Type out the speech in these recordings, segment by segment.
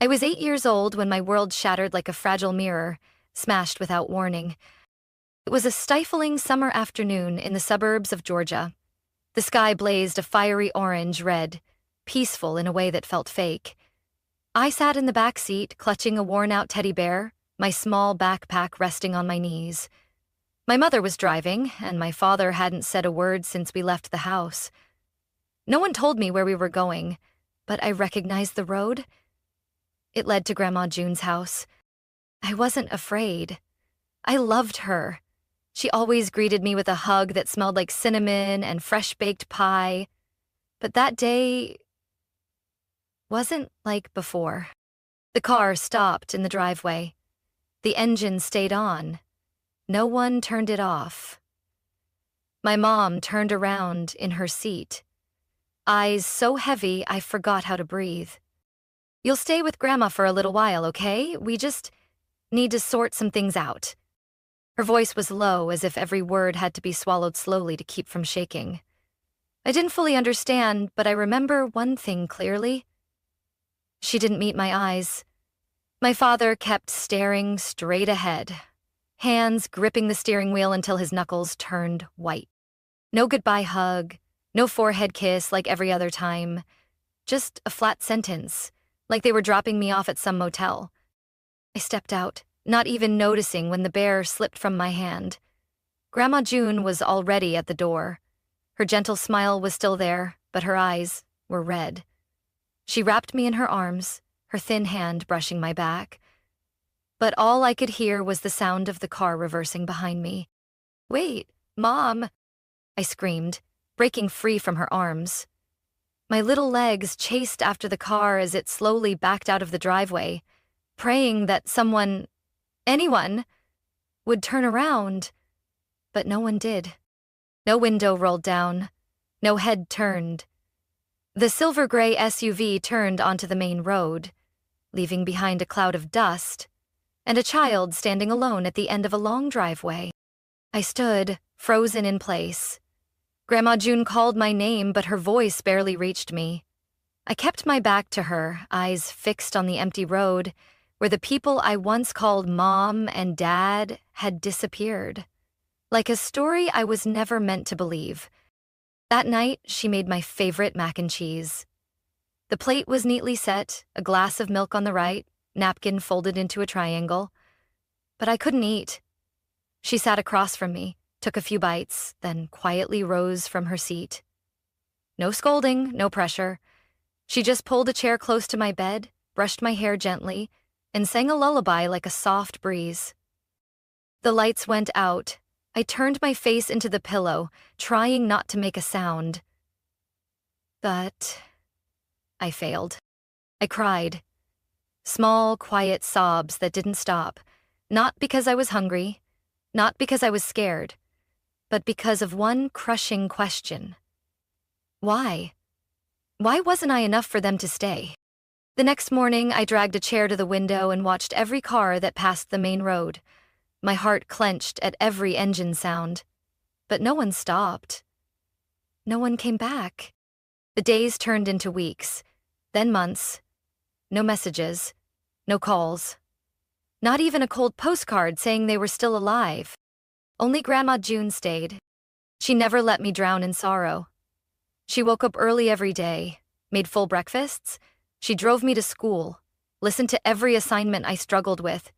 I was 8 years old when my world shattered like a fragile mirror, smashed without warning. It was a stifling summer afternoon in the suburbs of Georgia. The sky blazed a fiery orange-red, peaceful in a way that felt fake. I sat in the back seat, clutching a worn-out teddy bear, my small backpack resting on my knees. My mother was driving, and my father hadn't said a word since we left the house. No one told me where we were going, but I recognized the road. It led to Grandma June's house. I wasn't afraid. I loved her. She always greeted me with a hug that smelled like cinnamon and fresh-baked pie. But that day wasn't like before. The car stopped in the driveway. The engine stayed on. No one turned it off. My mom turned around in her seat, eyes so heavy I forgot how to breathe. "You'll stay with Grandma for a little while, okay? We just need to sort some things out." Her voice was low, as if every word had to be swallowed slowly to keep from shaking. I didn't fully understand, but I remember one thing clearly. She didn't meet my eyes. My father kept staring straight ahead, hands gripping the steering wheel until his knuckles turned white. No goodbye hug, no forehead kiss like every other time, just a flat sentence, like they were dropping me off at some motel. I stepped out, not even noticing when the bear slipped from my hand. Grandma June was already at the door. Her gentle smile was still there, but her eyes were red. She wrapped me in her arms, her thin hand brushing my back. But all I could hear was the sound of the car reversing behind me. "Wait, Mom!" I screamed, breaking free from her arms. My little legs chased after the car as it slowly backed out of the driveway, praying that anyone, would turn around. But no one did. No window rolled down. No head turned. The silver-gray SUV turned onto the main road, leaving behind a cloud of dust and a child standing alone at the end of a long driveway. I stood, frozen in place. Grandma June called my name, but her voice barely reached me. I kept my back to her, eyes fixed on the empty road, where the people I once called Mom and Dad had disappeared. Like a story I was never meant to believe. That night, she made my favorite mac and cheese. The plate was neatly set, a glass of milk on the right, napkin folded into a triangle. But I couldn't eat. She sat across from me, took a few bites, then quietly rose from her seat. No scolding, no pressure. She just pulled a chair close to my bed, brushed my hair gently, and sang a lullaby like a soft breeze. The lights went out. I turned my face into the pillow, trying not to make a sound. But I failed. I cried. Small, quiet sobs that didn't stop, not because I was hungry, not because I was scared, but because of one crushing question. Why? Why wasn't I enough for them to stay? The next morning, I dragged a chair to the window and watched every car that passed the main road. My heart clenched at every engine sound. But no one stopped. No one came back. The days turned into weeks, then months. No messages, no calls. Not even a cold postcard saying they were still alive. Only Grandma June stayed. She never let me drown in sorrow. She woke up early every day, made full breakfasts. She drove me to school, listened to every assignment I struggled with.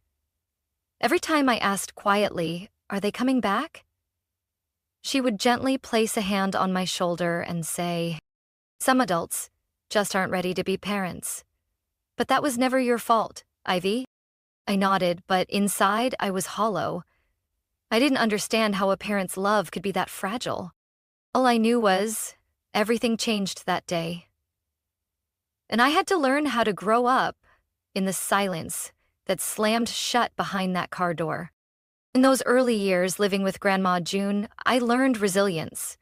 Every time I asked quietly, "Are they coming back?" she would gently place a hand on my shoulder and say, "Some adults just aren't ready to be parents. But that was never your fault, Ivy." I nodded, but inside I was hollow. I didn't understand how a parent's love could be that fragile. All I knew was everything changed that day. And I had to learn how to grow up in the silence that slammed shut behind that car door. In those early years living with Grandma June, I learned resilience,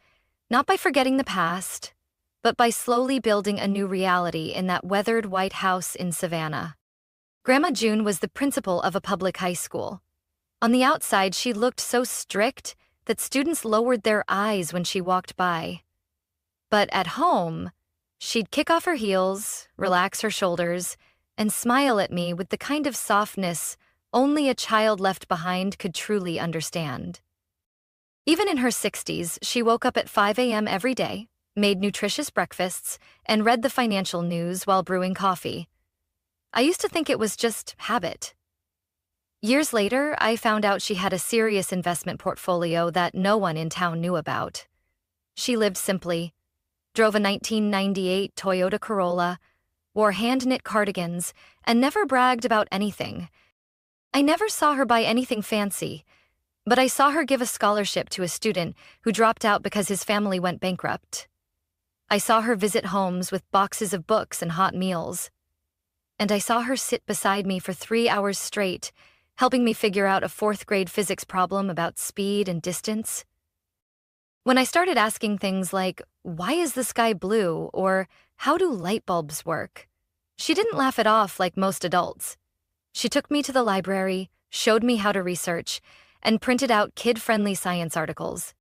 not by forgetting the past, but by slowly building a new reality in that weathered white house in Savannah. Grandma June was the principal of a public high school. On the outside, she looked so strict that students lowered their eyes when she walked by. But at home, she'd kick off her heels, relax her shoulders, and smile at me with the kind of softness only a child left behind could truly understand. Even in her 60s, she woke up at 5 a.m. every day, made nutritious breakfasts, and read the financial news while brewing coffee. I used to think it was just habit. Years later, I found out she had a serious investment portfolio that no one in town knew about. She lived simply, drove a 1998 Toyota Corolla, wore hand-knit cardigans, and never bragged about anything. I never saw her buy anything fancy, but I saw her give a scholarship to a student who dropped out because his family went bankrupt. I saw her visit homes with boxes of books and hot meals. And I saw her sit beside me for 3 hours straight, helping me figure out a 4th-grade physics problem about speed and distance. When I started asking things like, why is the sky blue, or how do light bulbs work, she didn't laugh it off like most adults. She took me to the library, showed me how to research, and printed out kid-friendly science articles.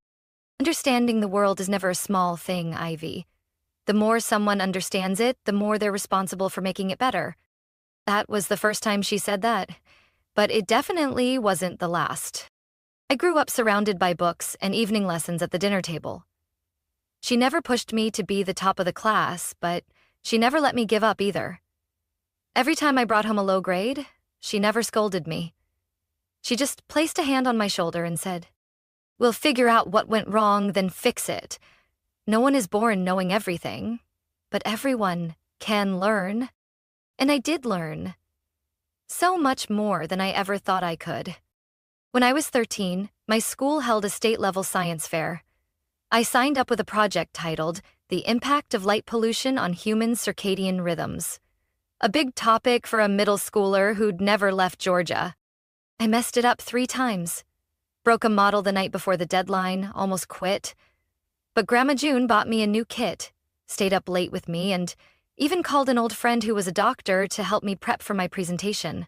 Understanding the world is never a small thing, Ivy. The more someone understands it, the more they're responsible for making it better. That was the first time she said that, but it definitely wasn't the last. I grew up surrounded by books and evening lessons at the dinner table. She never pushed me to be the top of the class, but she never let me give up either. Every time I brought home a low grade, she never scolded me. She just placed a hand on my shoulder and said, "We'll figure out what went wrong, then fix it. No one is born knowing everything, but everyone can learn." And I did learn. So much more than I ever thought I could. When I was 13, my school held a state-level science fair. I signed up with a project titled The Impact of Light Pollution on Human Circadian Rhythms. A big topic for a middle schooler who'd never left Georgia. I messed it up 3 times. Broke a model the night before the deadline, almost quit. But Grandma June bought me a new kit, stayed up late with me, and even called an old friend who was a doctor to help me prep for my presentation.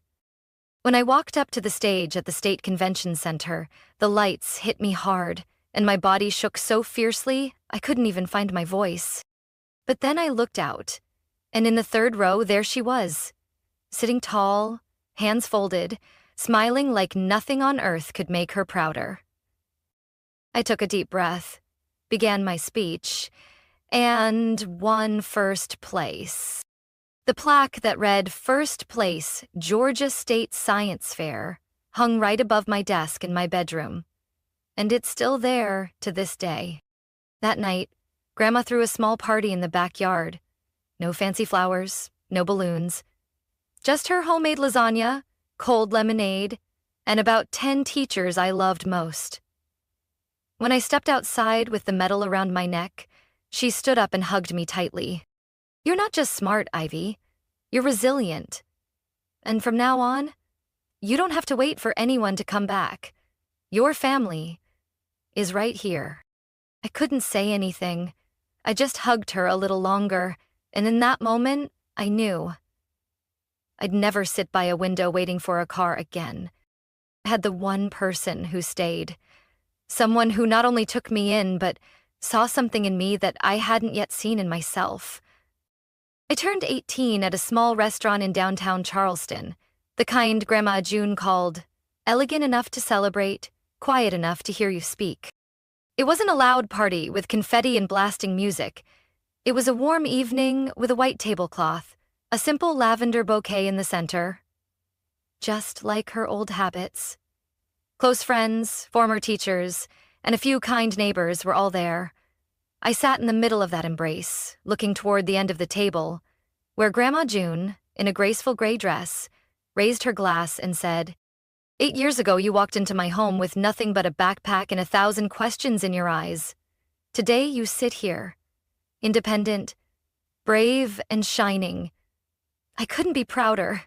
When I walked up to the stage at the State Convention Center, the lights hit me hard, and my body shook so fiercely I couldn't even find my voice. But then I looked out, and in the 3rd row there she was, sitting tall, hands folded, smiling like nothing on earth could make her prouder. I took a deep breath, began my speech, and won 1st place. The plaque that read "First Place, Georgia State Science Fair" hung right above my desk in my bedroom, and it's still there to this day. That night, Grandma threw a small party in the backyard. No fancy flowers, no balloons. Just her homemade lasagna, cold lemonade, and about 10 teachers I loved most. When I stepped outside with the medal around my neck, she stood up and hugged me tightly. "You're not just smart, Ivy. You're resilient. And from now on, you don't have to wait for anyone to come back. Your family is right here." I couldn't say anything. I just hugged her a little longer, and in that moment, I knew I'd never sit by a window waiting for a car again. I had the one person who stayed. Someone who not only took me in, but saw something in me that I hadn't yet seen in myself. I turned 18 at a small restaurant in downtown Charleston, the kind Grandma June called elegant enough to celebrate, quiet enough to hear you speak. It wasn't a loud party with confetti and blasting music. It was a warm evening with a white tablecloth, a simple lavender bouquet in the center. Just like her old habits. Close friends, former teachers, and a few kind neighbors were all there. I sat in the middle of that embrace, looking toward the end of the table, where Grandma June, in a graceful gray dress, raised her glass and said, "8 years ago you walked into my home with nothing but a backpack and 1,000 questions in your eyes. Today you sit here, independent, brave, and shining. I couldn't be prouder."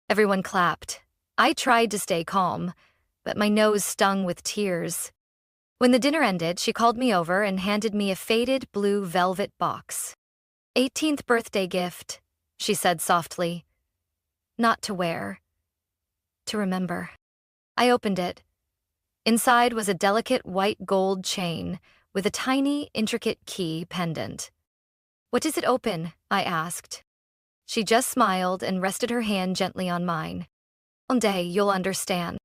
Everyone clapped. I tried to stay calm, but my nose stung with tears. When the dinner ended, she called me over and handed me a faded blue velvet box. "18th birthday gift," she said softly. "Not to wear, to remember." I opened it. Inside was a delicate white gold chain with a tiny, intricate key pendant. "What does it open?" I asked. She just smiled and rested her hand gently on mine. One day you'll understand.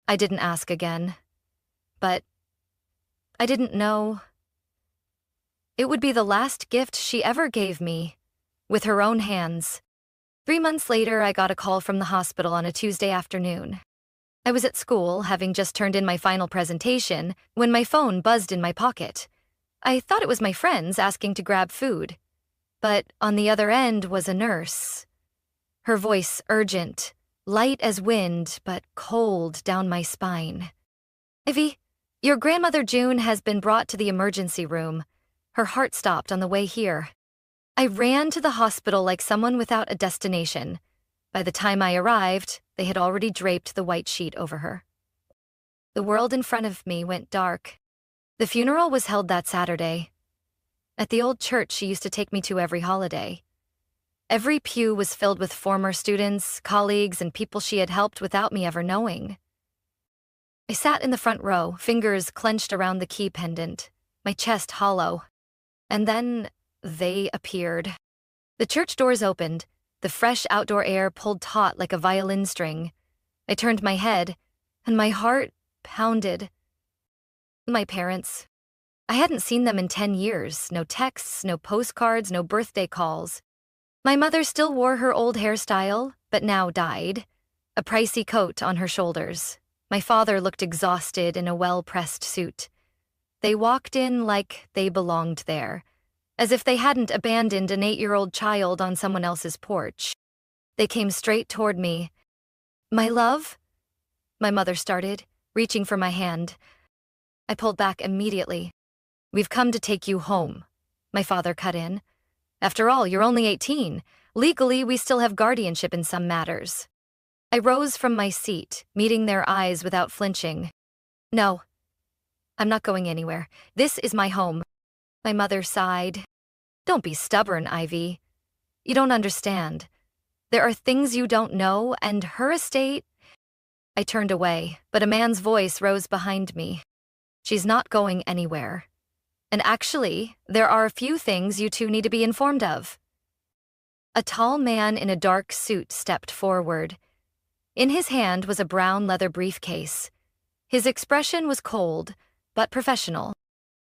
I didn't ask again. But I didn't know. It would be the last gift she ever gave me, with her own hands. 3 months later, I got a call from the hospital on a Tuesday afternoon. I was at school, having just turned in my final presentation, when my phone buzzed in my pocket. I thought it was my friends asking to grab food. But on the other end was a nurse. Her voice urgent, light as wind, but cold down my spine. Ivy, your grandmother June has been brought to the emergency room. Her heart stopped on the way here. I ran to the hospital like someone without a destination. By the time I arrived, they had already draped the white sheet over her. The world in front of me went dark. The funeral was held that Saturday. At the old church she used to take me to every holiday. Every pew was filled with former students, colleagues, and people she had helped without me ever knowing. I sat in the front row, fingers clenched around the key pendant, my chest hollow. And then they appeared. The church doors opened, the fresh outdoor air pulled taut like a violin string. I turned my head, and my heart pounded. My parents. I hadn't seen them in 10 years, no texts, no postcards, no birthday calls. My mother still wore her old hairstyle, but now dyed, a pricey coat on her shoulders. My father looked exhausted in a well-pressed suit. They walked in like they belonged there, as if they hadn't abandoned an 8-year-old child on someone else's porch. They came straight toward me. "My love?" My mother started, reaching for my hand. I pulled back immediately. "We've come to take you home," my father cut in. "After all, you're only 18. Legally, we still have guardianship in some matters." I rose from my seat, meeting their eyes without flinching. "No, I'm not going anywhere. This is my home." My mother sighed. "Don't be stubborn, Ivy. You don't understand. There are things you don't know, and her estate—" I turned away, but a man's voice rose behind me. "She's not going anywhere. And actually, there are a few things you two need to be informed of." A tall man in a dark suit stepped forward. In his hand was a brown leather briefcase. His expression was cold, but professional.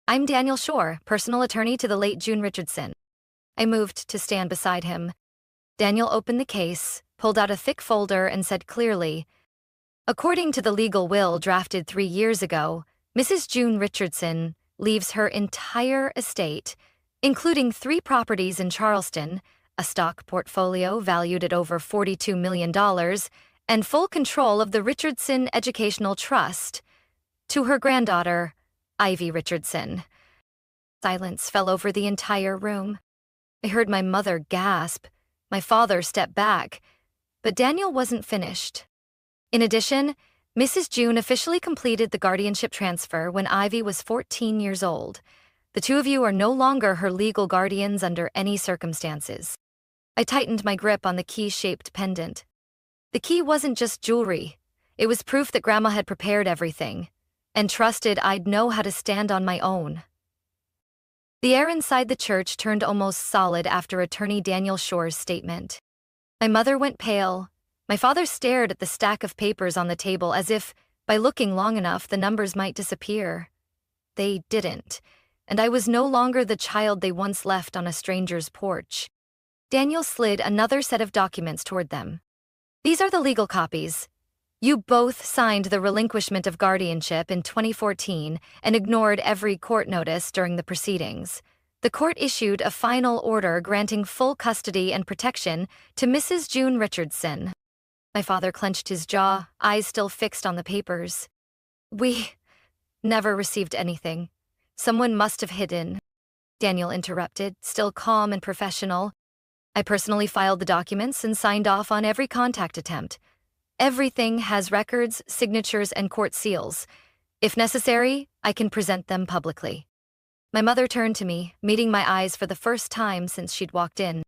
"I'm Daniel Shore, personal attorney to the late June Richardson." I moved to stand beside him. Daniel opened the case, pulled out a thick folder, and said clearly, "According to the legal will drafted 3 years ago, Mrs. June Richardson leaves her entire estate, including 3 properties in Charleston, a stock portfolio valued at over $42 million, and full control of the Richardson Educational Trust, to her granddaughter, Ivy Richardson." Silence fell over the entire room. I heard my mother gasp, my father step back, but Daniel wasn't finished. In addition, Mrs. June officially completed the guardianship transfer when Ivy was 14 years old. The two of you are no longer her legal guardians under any circumstances. I tightened my grip on the key-shaped pendant. The key wasn't just jewelry. It was proof that Grandma had prepared everything, and trusted I'd know how to stand on my own. The air inside the church turned almost solid after Attorney Daniel Shore's statement. My mother went pale. My father stared at the stack of papers on the table as if, by looking long enough, the numbers might disappear. They didn't, and I was no longer the child they once left on a stranger's porch. Daniel slid another set of documents toward them. "These are the legal copies. You both signed the relinquishment of guardianship in 2014 and ignored every court notice during the proceedings. The court issued a final order granting full custody and protection to Mrs. June Richardson." My father clenched his jaw, eyes still fixed on the papers. "We never received anything. Someone must have hidden," Daniel interrupted, still calm and professional. "I personally filed the documents and signed off on every contact attempt. Everything has records, signatures, and court seals. If necessary, I can present them publicly." My mother turned to me, meeting my eyes for the first time since she'd walked in.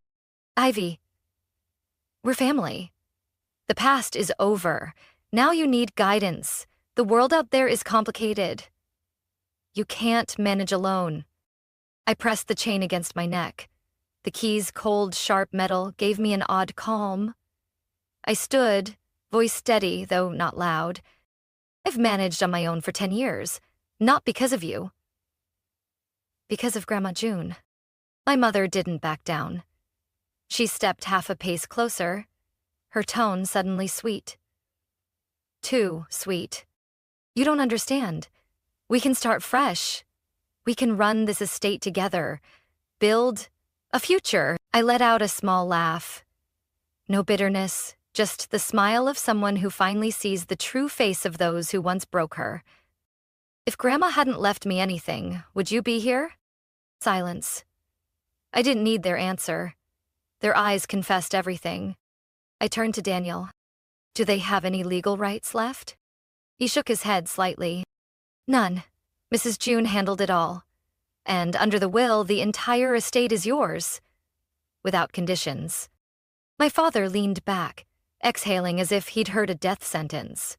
"Ivy, we're family. The past is over. Now you need guidance. The world out there is complicated. You can't manage alone." I pressed the chain against my neck. The key's cold, sharp metal gave me an odd calm. I stood, voice steady, though not loud. I've managed on my own for 10 years. Not because of you. Because of Grandma June. My mother didn't back down. She stepped half a pace closer, her tone suddenly sweet. Too sweet. You don't understand. We can start fresh. We can run this estate together. Build a future. I let out a small laugh. No bitterness, just the smile of someone who finally sees the true face of those who once broke her. If Grandma hadn't left me anything, would you be here? Silence. I didn't need their answer. Their eyes confessed everything. I turned to Daniel. Do they have any legal rights left? He shook his head slightly. None. Mrs. June handled it all. And under the will, the entire estate is yours. Without conditions. My father leaned back, exhaling as if he'd heard a death sentence.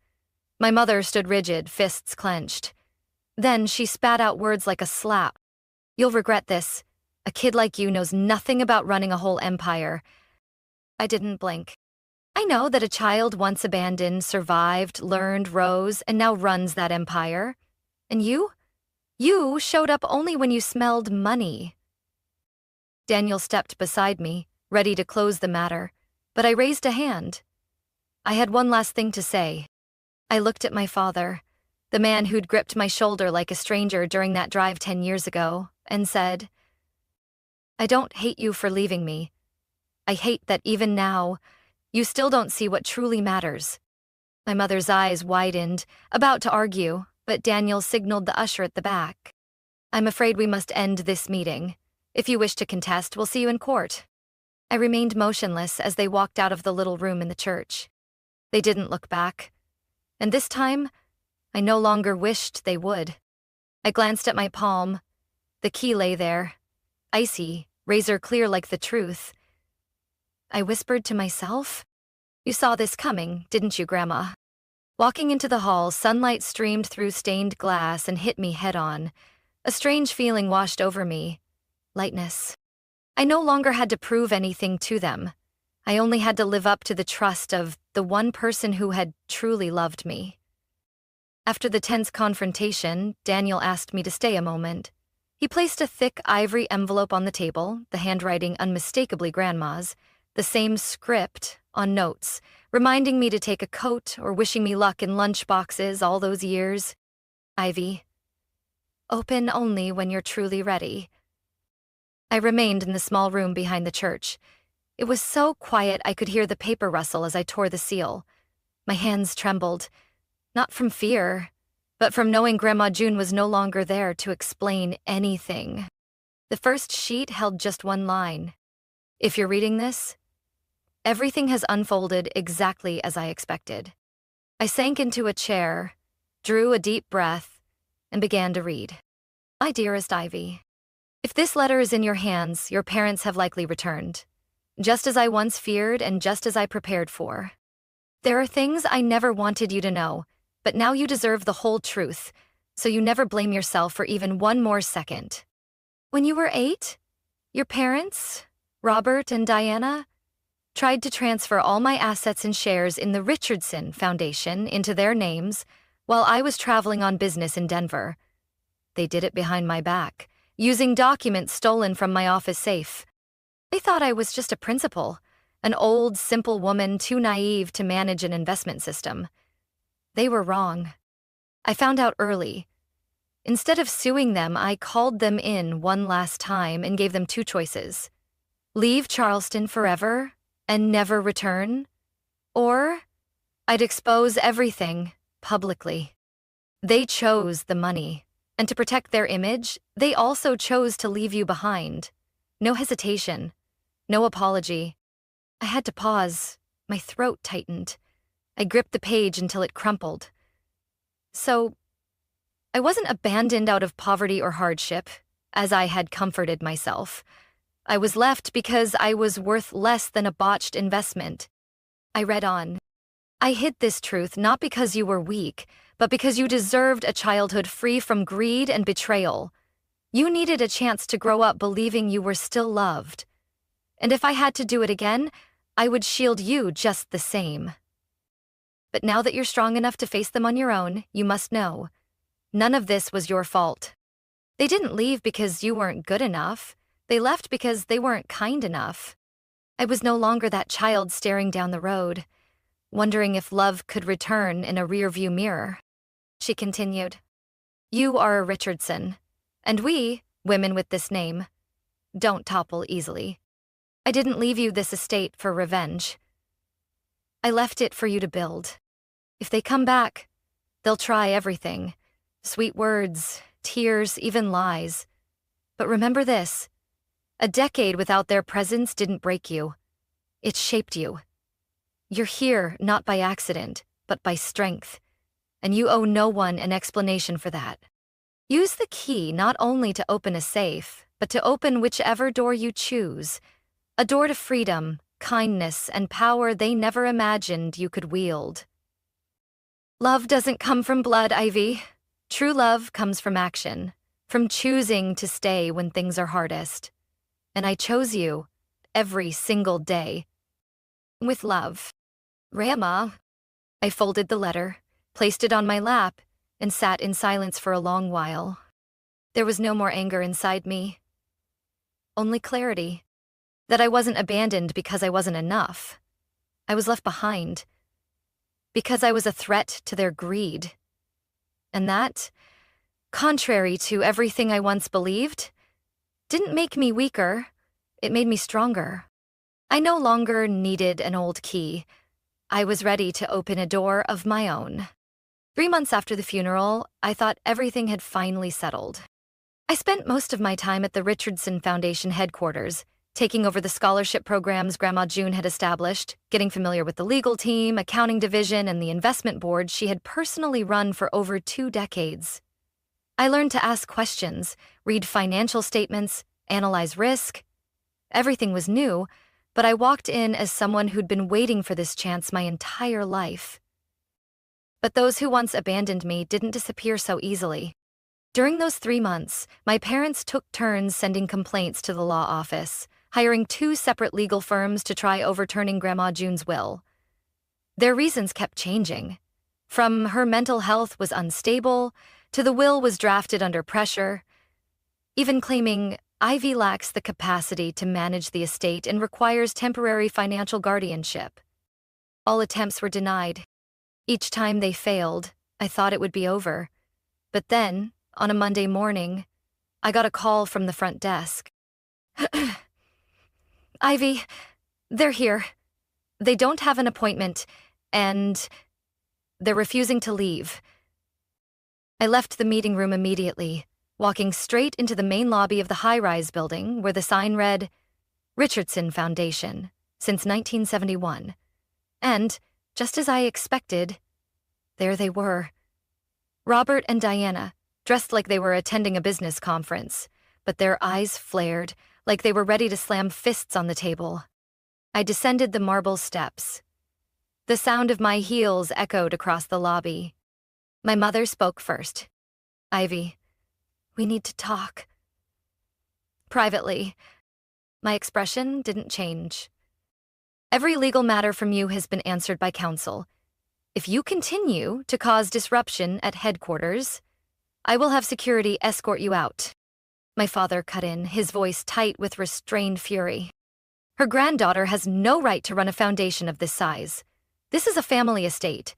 My mother stood rigid, fists clenched. Then she spat out words like a slap. You'll regret this. A kid like you knows nothing about running a whole empire. I didn't blink. I know that a child once abandoned, survived, learned, rose, and now runs that empire. And you? You showed up only when you smelled money. Daniel stepped beside me, ready to close the matter, but I raised a hand. I had one last thing to say. I looked at my father, the man who'd gripped my shoulder like a stranger during that drive 10 years ago, and said, I don't hate you for leaving me. I hate that even now, you still don't see what truly matters. My mother's eyes widened, about to argue, but Daniel signaled the usher at the back. I'm afraid we must end this meeting. If you wish to contest, we'll see you in court. I remained motionless as they walked out of the little room in the church. They didn't look back. And this time, I no longer wished they would. I glanced at my palm. The key lay there, icy, razor clear like the truth. I whispered to myself, You saw this coming, didn't you, Grandma? Walking into the hall, sunlight streamed through stained glass and hit me head-on. A strange feeling washed over me. Lightness. I no longer had to prove anything to them. I only had to live up to the trust of the one person who had truly loved me. After the tense confrontation, Daniel asked me to stay a moment. He placed a thick ivory envelope on the table, the handwriting unmistakably Grandma's, the same script on notes, reminding me to take a coat or wishing me luck in lunch boxes all those years. Ivy. Open only when you're truly ready. I remained in the small room behind the church. It was so quiet I could hear the paper rustle as I tore the seal. My hands trembled, not from fear, but from knowing Grandma June was no longer there to explain anything. The first sheet held just one line. If you're reading this, everything has unfolded exactly as I expected. I sank into a chair, drew a deep breath, and began to read. My dearest Ivy, if this letter is in your hands, your parents have likely returned. Just as I once feared and just as I prepared for. There are things I never wanted you to know, but now you deserve the whole truth, so you never blame yourself for even one more second. When you were 8, your parents, Robert and Diana, tried to transfer all my assets and shares in the Richardson Foundation into their names while I was traveling on business in Denver. They did it behind my back, using documents stolen from my office safe. They thought I was just a principal, an old, simple woman too naive to manage an investment system. They were wrong. I found out early. Instead of suing them, I called them in one last time and gave them 2 choices. Leave Charleston forever and never return, or I'd expose everything publicly. They chose the money, and to protect their image, they also chose to leave you behind. No hesitation, no apology. I had to pause. My throat tightened. I gripped the page until it crumpled. So, I wasn't abandoned out of poverty or hardship, as I had comforted myself. I was left because I was worth less than a botched investment. I read on. I hid this truth not because you were weak, but because you deserved a childhood free from greed and betrayal. You needed a chance to grow up believing you were still loved. And if I had to do it again, I would shield you just the same. But now that you're strong enough to face them on your own, you must know, none of this was your fault. They didn't leave because you weren't good enough. They left because they weren't kind enough. I was no longer that child staring down the road, wondering if love could return in a rearview mirror. She continued, "You are a Richardson, and we, women with this name, don't topple easily. I didn't leave you this estate for revenge. I left it for you to build. If they come back, they'll try everything. Sweet words, tears, even lies. But remember this, a decade without their presence didn't break you. It shaped you. You're here not by accident, but by strength, and you owe no one an explanation for that. Use the key not only to open a safe, but to open whichever door you choose, a door to freedom, kindness, and power they never imagined you could wield. Love doesn't come from blood, Ivy. True love comes from action, from choosing to stay when things are hardest. And I chose you every single day. With love. Grandma." I folded the letter, placed it on my lap, and sat in silence for a long while. There was no more anger inside me. Only clarity. That I wasn't abandoned because I wasn't enough. I was left behind. Because I was a threat to their greed. And that, contrary to everything I once believed, didn't make me weaker. It made me stronger. I no longer needed an old key. I was ready to open a door of my own. 3 months after the funeral, I thought everything had finally settled. I spent most of my time at the Richardson Foundation headquarters, taking over the scholarship programs Grandma June had established, getting familiar with the legal team, accounting division, and the investment board she had personally run for over 2 decades. I learned to ask questions, read financial statements, analyze risk. Everything was new, but I walked in as someone who'd been waiting for this chance my entire life. But those who once abandoned me didn't disappear so easily. During those 3 months, my parents took turns sending complaints to the law office, hiring 2 separate legal firms to try overturning Grandma June's will. Their reasons kept changing. From her mental health was unstable, to the will was drafted under pressure, even claiming Ivy lacks the capacity to manage the estate and requires temporary financial guardianship. All attempts were denied. Each time they failed, I thought it would be over. But then, on a Monday morning, I got a call from the front desk. "Ivy, they're here. They don't have an appointment, and they're refusing to leave." I left the meeting room immediately, walking straight into the main lobby of the high-rise building where the sign read, "Richardson Foundation, since 1971. And, just as I expected, there they were. Robert and Diana, dressed like they were attending a business conference, but their eyes flared, like they were ready to slam fists on the table. I descended the marble steps. The sound of my heels echoed across the lobby. My mother spoke first. "Ivy, we need to talk." Privately. My expression didn't change. "Every legal matter from you has been answered by counsel. If you continue to cause disruption at headquarters, I will have security escort you out." My father cut in, his voice tight with restrained fury. "Her granddaughter has no right to run a foundation of this size. This is a family estate,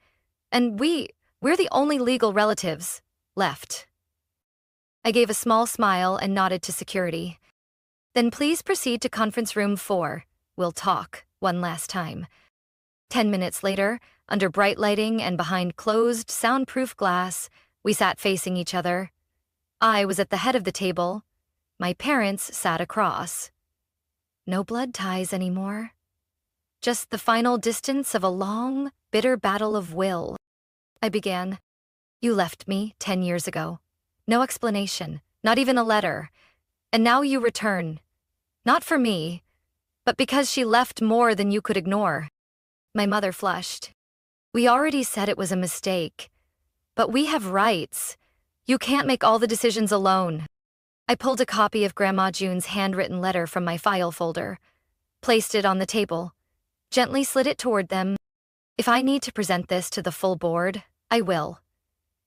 and we're the only legal relatives left." I gave a small smile and nodded to security. "Then please proceed to conference room 4. We'll talk one last time." 10 minutes later, under bright lighting and behind closed, soundproof glass, we sat facing each other. I was at the head of the table. My parents sat across. No blood ties anymore. Just the final distance of a long, bitter battle of will. I began. "You left me 10 years ago. No explanation, not even a letter. And now you return. Not for me, but because she left more than you could ignore." My mother flushed. "We already said it was a mistake. But we have rights. You can't make all the decisions alone." I pulled a copy of Grandma June's handwritten letter from my file folder. placed it on the table, gently slid it toward them. If I need to present this to the full board, I will.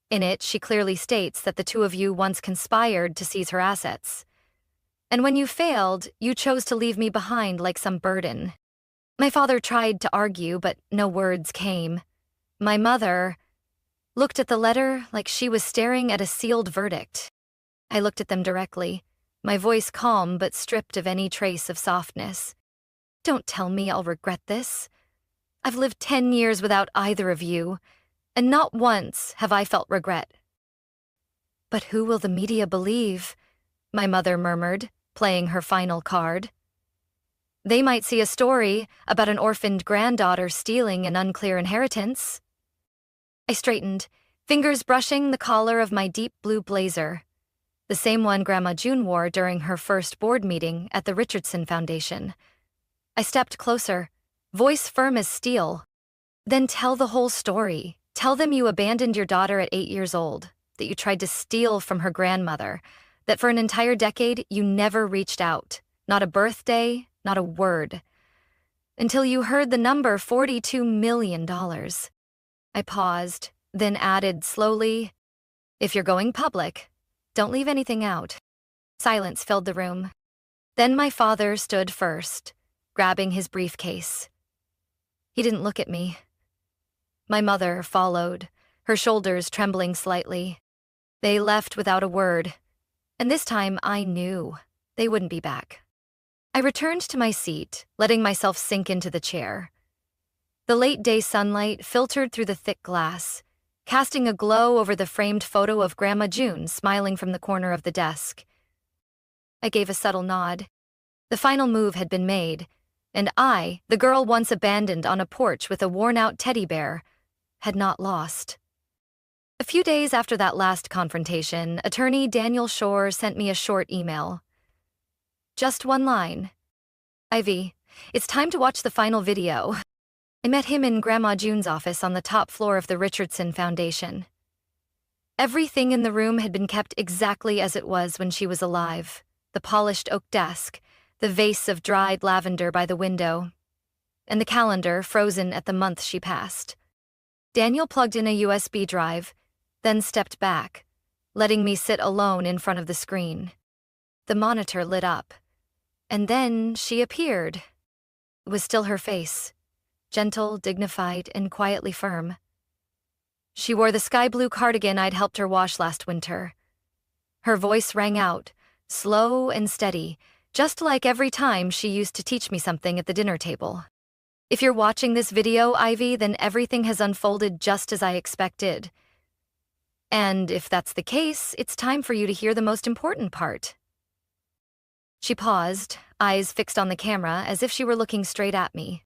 In it, she clearly states that the two of you once conspired to seize her assets. And when you failed, you chose to leave me behind like some burden. My father tried to argue, but no words came. My mother looked at the letter like she was staring at a sealed verdict. I looked at them directly, my voice calm but stripped of any trace of softness. Don't tell me I'll regret this. I've lived 10 years without either of you, and not once have I felt regret. But who will the media believe? My mother murmured, playing her final card. They might see a story about an orphaned granddaughter stealing an unclear inheritance. I straightened, fingers brushing the collar of my deep blue blazer, the same one Grandma June wore during her first board meeting at the Richardson Foundation. I stepped closer, voice firm as steel. Then tell the whole story. Tell them you abandoned your daughter at 8 years old, that you tried to steal from her grandmother, that for an entire decade you never reached out, not a birthday, not a word, until you heard the number $42 million. I paused, then added slowly, if you're going public, don't leave anything out. Silence filled the room. Then my father stood first, grabbing his briefcase. He didn't look at me. My mother followed, her shoulders trembling slightly. They left without a word, and this time I knew they wouldn't be back. I returned to my seat, letting myself sink into the chair. The late-day sunlight filtered through the thick glass, casting a glow over the framed photo of Grandma June smiling from the corner of the desk. I gave a subtle nod. The final move had been made, and I, the girl once abandoned on a porch with a worn-out teddy bear, had not lost. A few days after that last confrontation, attorney Daniel Shore sent me a short email. Just one line. Ivy, it's time to watch the final video. I met him in Grandma June's office on the top floor of the Richardson Foundation. Everything in the room had been kept exactly as it was when she was alive. The polished oak desk, the vase of dried lavender by the window, and the calendar frozen at the month she passed. Daniel plugged in a USB drive, then stepped back, letting me sit alone in front of the screen. The monitor lit up, and then she appeared. It was still her face, gentle, dignified, and quietly firm. She wore the sky blue cardigan I'd helped her wash last winter. Her voice rang out, slow and steady, just like every time she used to teach me something at the dinner table. If you're watching this video, Ivy, then everything has unfolded just as I expected. And if that's the case, it's time for you to hear the most important part. She paused, eyes fixed on the camera as if she were looking straight at me.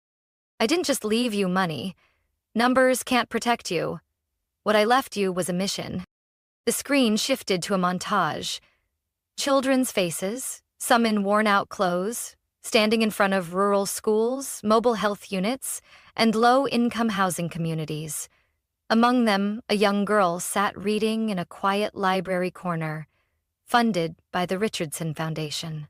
I didn't just leave you money. Numbers can't protect you. What I left you was a mission. The screen shifted to a montage. Children's faces, some in worn-out clothes, standing in front of rural schools, mobile health units, and low-income housing communities. Among them, a young girl sat reading in a quiet library corner, funded by the Richardson Foundation.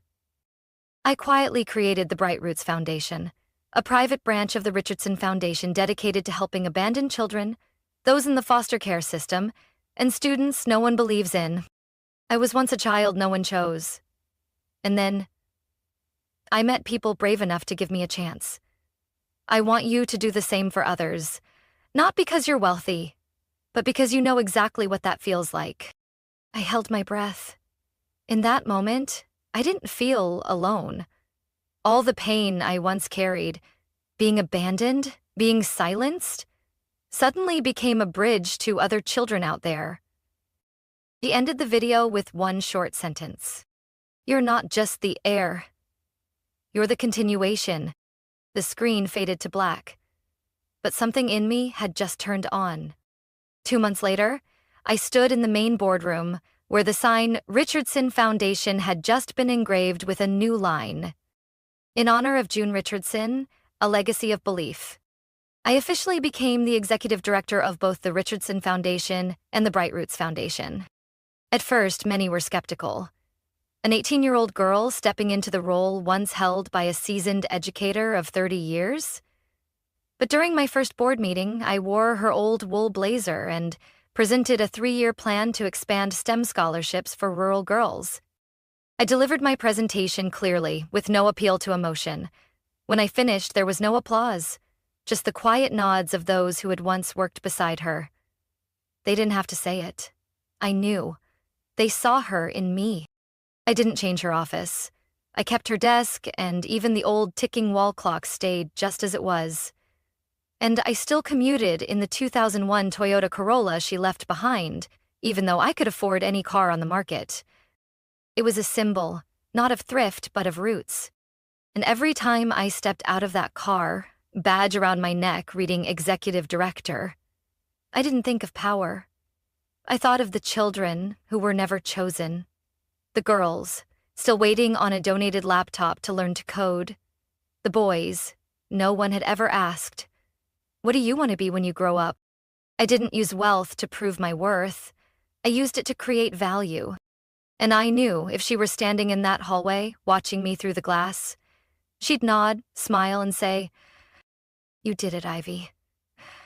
I quietly created the Bright Roots Foundation, a private branch of the Richardson Foundation dedicated to helping abandoned children, those in the foster care system, and students no one believes in. I was once a child no one chose. And then I met people brave enough to give me a chance. I want you to do the same for others, not because you're wealthy, but because you know exactly what that feels like. I held my breath. In that moment, I didn't feel alone. All the pain I once carried, being abandoned, being silenced, suddenly became a bridge to other children out there. He ended the video with one short sentence. You're not just the heir. You're the continuation. The screen faded to black, but something in me had just turned on. 2 months later, I stood in the main boardroom where the sign Richardson Foundation had just been engraved with a new line. In honor of June Richardson, a legacy of belief. I officially became the executive director of both the Richardson Foundation and the Bright Roots Foundation. At first, many were skeptical. An 18-year-old girl stepping into the role once held by a seasoned educator of 30 years? But during my first board meeting, I wore her old wool blazer and presented a 3-year plan to expand STEM scholarships for rural girls. I delivered my presentation clearly, with no appeal to emotion. When I finished, there was no applause, just the quiet nods of those who had once worked beside her. They didn't have to say it. I knew. They saw her in me. I didn't change her office. I kept her desk, and even the old ticking wall clock stayed just as it was. And I still commuted in the 2001 Toyota Corolla she left behind, even though I could afford any car on the market. It was a symbol, not of thrift, but of roots. And every time I stepped out of that car, badge around my neck reading executive director, I didn't think of power. I thought of the children who were never chosen. The girls, still waiting on a donated laptop to learn to code. The boys, no one had ever asked, "What do you want to be when you grow up?" I didn't use wealth to prove my worth. I used it to create value. And I knew if she were standing in that hallway, watching me through the glass, she'd nod, smile, and say, "You did it, Ivy.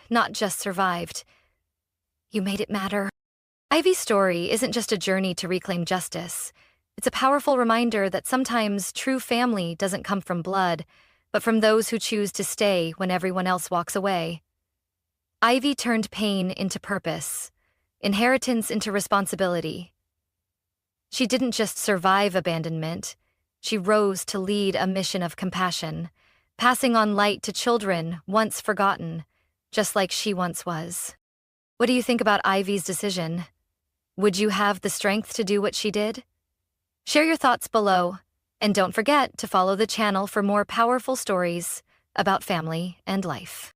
Not just survived. You made it matter." Ivy's story isn't just a journey to reclaim justice. It's a powerful reminder that sometimes true family doesn't come from blood, but from those who choose to stay when everyone else walks away. Ivy turned pain into purpose, inheritance into responsibility. She didn't just survive abandonment, she rose to lead a mission of compassion, passing on light to children once forgotten, just like she once was. What do you think about Ivy's decision? Would you have the strength to do what she did? Share your thoughts below, and don't forget to follow the channel for more powerful stories about family and life.